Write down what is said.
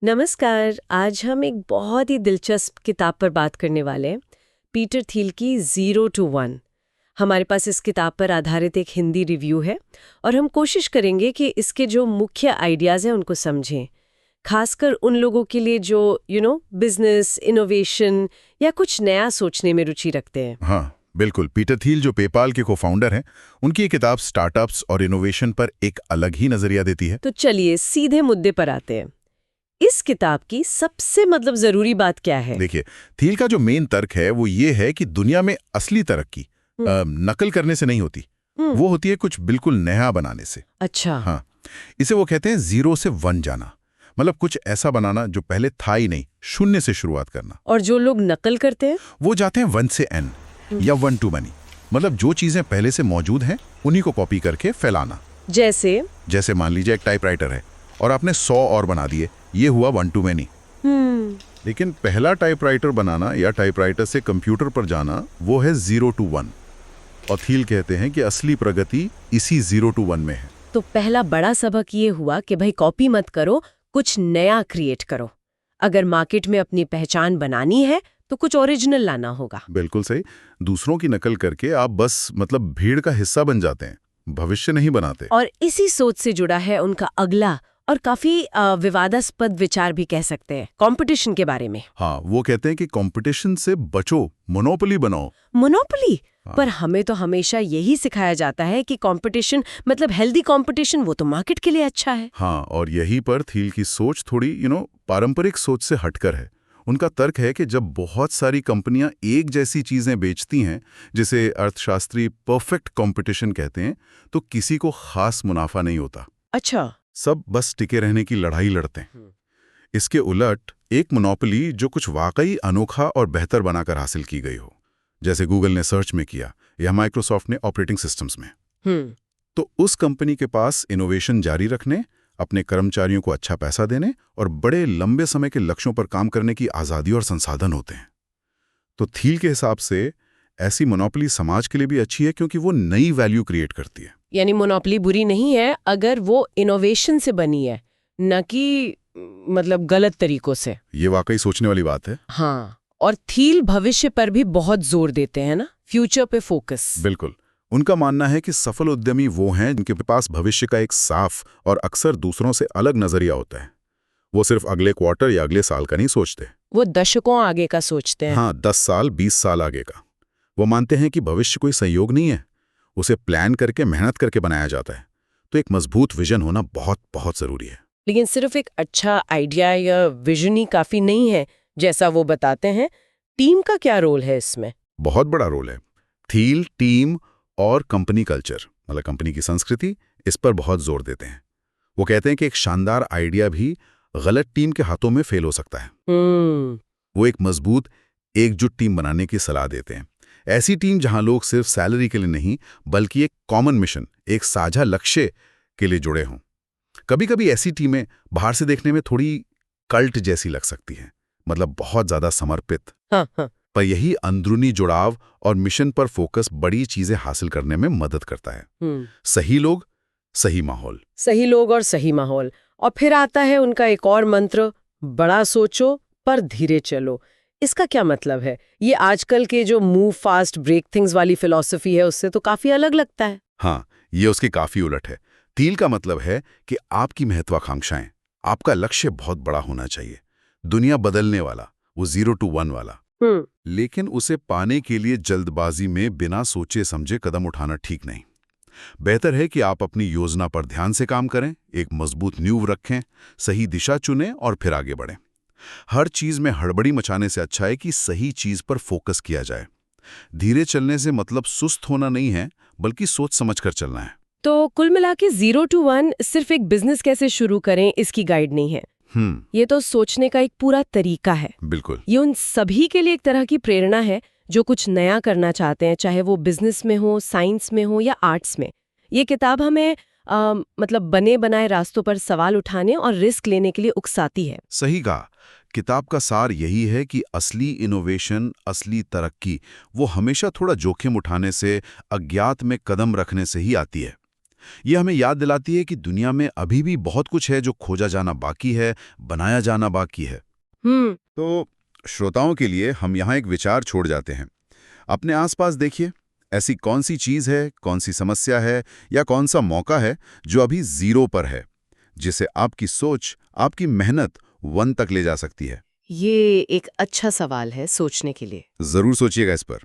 नमस्कार। आज हम एक बहुत ही दिलचस्प किताब पर बात करने वाले हैं, पीटर थिल की 0 to 1। हमारे पास इस किताब पर आधारित एक हिंदी रिव्यू है और हम कोशिश करेंगे कि इसके जो मुख्य आइडियाज़ हैं उनको समझें, खासकर उन लोगों के लिए जो बिजनेस, इनोवेशन या कुछ नया सोचने में रुचि रखते हैं। हाँ, बिल्कुल। पीटर थिल जो पेपाल के को-फाउंडर हैं, उनकी ये किताब स्टार्टअप्स और इनोवेशन पर एक अलग ही नजरिया देती है। तो चलिए सीधे मुद्दे पर आते हैं। इस किताब की सबसे ज़रूरी बात क्या है? देखिए, थिल का जो मेन तर्क है वो ये है कि दुनिया में असली तरक्की नकल करने से नहीं होती, वो होती है कुछ बिल्कुल नया बनाने से। अच्छा। हाँ, इसे वो कहते हैं 0 से 1 जाना, मतलब कुछ ऐसा बनाना जो पहले था ही नहीं, शून्य से शुरुआत करना। और जो लोग नकल करते हैं वो जाते हैं 1 से n या 1 to many, मतलब जो चीजें पहले से मौजूद हैं उन्हीं को कॉपी करके फैलाना। जैसे मान लीजिए एक टाइपराइटर है और आपने 100 और बना दिए, ये हुआ 1 to many। लेकिन पहला टाइपराइटर बनाना या टाइपराइटर से कंप्यूटर पर जाना, वो है 0 to 1। और थिल कहते हैं कि असली प्रगति इसी 0 to 1 में है। तो पहला बड़ा सबक ये हुआ कि भाई कॉपी मत करो, कुछ नया क्रिएट करो। अगर मार्केट में अपनी पहचान बनानी है तो कुछ ओरिजिनल लाना होगा। बिल्कुल सही। दूसरों की नकल करके आप बस भीड़ का हिस्सा बन जाते हैं, भविष्य नहीं बनाते। और इसी सोच से जुड़ा है उनका अगला और काफी विवादास्पद विचार भी कह सकते हैं, कंपटीशन के बारे में। हाँ, वो कहते हैं कि कंपटीशन से बचो, मोनोपोली बनाओ। मोनोपोली? पर हमें तो हमेशा यही सिखाया जाता है कि कंपटीशन मतलब हेल्दी कंपटीशन, वो तो मार्केट के लिए अच्छा है। हाँ, और यही पर थिल की सोच थोड़ी पारंपरिक सोच से हटकर है। उनका तर्क है कि जब बहुत सारी कंपनियां एक जैसी चीजें बेचती हैं, जिसे अर्थशास्त्री परफेक्ट कंपटीशन कहते हैं, तो किसी को खास मुनाफा नहीं होता। अच्छा। सब बस टिके रहने की लड़ाई लड़ते हैं। इसके उलट एक मोनोपोली जो कुछ वाकई अनोखा और बेहतर बनाकर हासिल की गई हो, जैसे गूगल ने सर्च में किया या माइक्रोसॉफ्ट ने ऑपरेटिंग सिस्टम्स में, तो उस कंपनी के पास इनोवेशन जारी रखने, अपने कर्मचारियों को अच्छा पैसा देने और बड़े लंबे समय के लक्ष्यों पर काम करने की आज़ादी और संसाधन होते हैं। तो थिल के हिसाब से ऐसी मोनोपोली समाज के लिए भी अच्छी है, क्योंकि वो नई वैल्यू क्रिएट करती है। यानी मोनोपोली बुरी नहीं है अगर वो इनोवेशन से बनी है, न कि मतलब गलत तरीकों से। ये वाकई सोचने वाली बात है। हाँ, और थिल भविष्य पर भी बहुत जोर देते हैं ना, फ्यूचर पे फोकस। बिल्कुल। उनका मानना है कि सफल उद्यमी वो हैं जिनके पास भविष्य का एक साफ और अक्सर दूसरों से अलग नजरिया होता है। वो सिर्फ अगले क्वार्टर या अगले साल का नहीं सोचते, वो दशकों आगे का सोचते हैं। हाँ, 10 साल 20 साल आगे का। वो मानते हैं कि भविष्य कोई संयोग नहीं है, उसे प्लान करके मेहनत करके बनाया जाता है। तो एक मजबूत विजन होना बहुत बहुत जरूरी है। लेकिन सिर्फ एक अच्छा आइडिया या विजन ही काफी नहीं है, जैसा वो बताते हैं। टीम का क्या रोल है इसमें? बहुत बड़ा रोल है। थिल टीम और कंपनी कल्चर, मतलब कंपनी की संस्कृति, इस पर बहुत जोर देते हैं। वो कहते हैं कि एक शानदार आइडिया भी गलत टीम के हाथों में फेल हो सकता है। वो एक मजबूत एकजुट टीम बनाने की सलाह देते हैं। ऐसी टीम जहां लोग सिर्फ सैलरी के लिए नहीं, बल्कि एक कॉमन मिशन, एक साझा लक्ष्य के लिए जुड़े हों। कभी कभी ऐसी टीमें बाहर से देखने में थोड़ी कल्ट जैसी लग सकती हैं, मतलब बहुत ज्यादा समर्पित। हाँ। पर यही अंदरूनी जुड़ाव और मिशन पर फोकस बड़ी चीजें हासिल करने में मदद करता है। सही लोग, सही माहौल। सही लोग और सही माहौल। और फिर आता है उनका एक और मंत्र, बड़ा सोचो पर धीरे चलो। इसका क्या मतलब है? ये आजकल के जो मूव फास्ट ब्रेक थिंग्स वाली फिलॉसफी है उससे तो काफी अलग लगता है। हाँ, ये उसके काफी उलट है। थिल का मतलब है कि आपकी महत्वाकांक्षाएं, आपका लक्ष्य बहुत बड़ा होना चाहिए, दुनिया बदलने वाला, वो 0 to 1 वाला। लेकिन उसे पाने के लिए जल्दबाजी में बिना सोचे समझे कदम उठाना ठीक नहीं। बेहतर है कि आप अपनी योजना पर ध्यान से काम करें, एक मजबूत नींव रखें, सही दिशा चुनें और फिर आगे बढ़ें। हर चीज में हड़बड़ी मचाने से अच्छा है कि सही चीज पर फोकस किया जाए। धीरे चलने से मतलब सुस्त होना नहीं है, बल्कि सोच समझकर चलना है। तो कुल मिला के 0 to 1 सिर्फ एक बिजनेस कैसे शुरू करें इसकी गाइड नहीं है। ये तो सोचने का एक पूरा तरीका है। बिल्कुल। ये उन सभी के लिए एक तरह की प्रेरणा है जो कुछ नया करना चाहते हैं, चाहे वो बिजनेस में हो, साइंस में हो या आर्ट्स में। ये किताब हमें मतलब बने बनाए रास्तों पर सवाल उठाने और रिस्क लेने के लिए उकसाती है। सही कहा। किताब का सार यही है कि असली इनोवेशन, असली तरक्की, वो हमेशा थोड़ा जोखिम उठाने से, अज्ञात में कदम रखने से ही आती है। ये हमें याद दिलाती है कि दुनिया में अभी भी बहुत कुछ है जो खोजा जाना बाकी है, बनाया जाना बाकी है। तो श्रोताओं के लिए हम यहाँ एक विचार छोड़ जाते हैं। अपने आसपास देखिए, ऐसी कौन सी चीज़ है, कौन सी समस्या है या कौन सा मौका है जो अभी 0 पर है, जिसे आपकी सोच, आपकी मेहनत 1 तक ले जा सकती है। ये एक अच्छा सवाल है सोचने के लिए। जरूर सोचिएगा इस पर।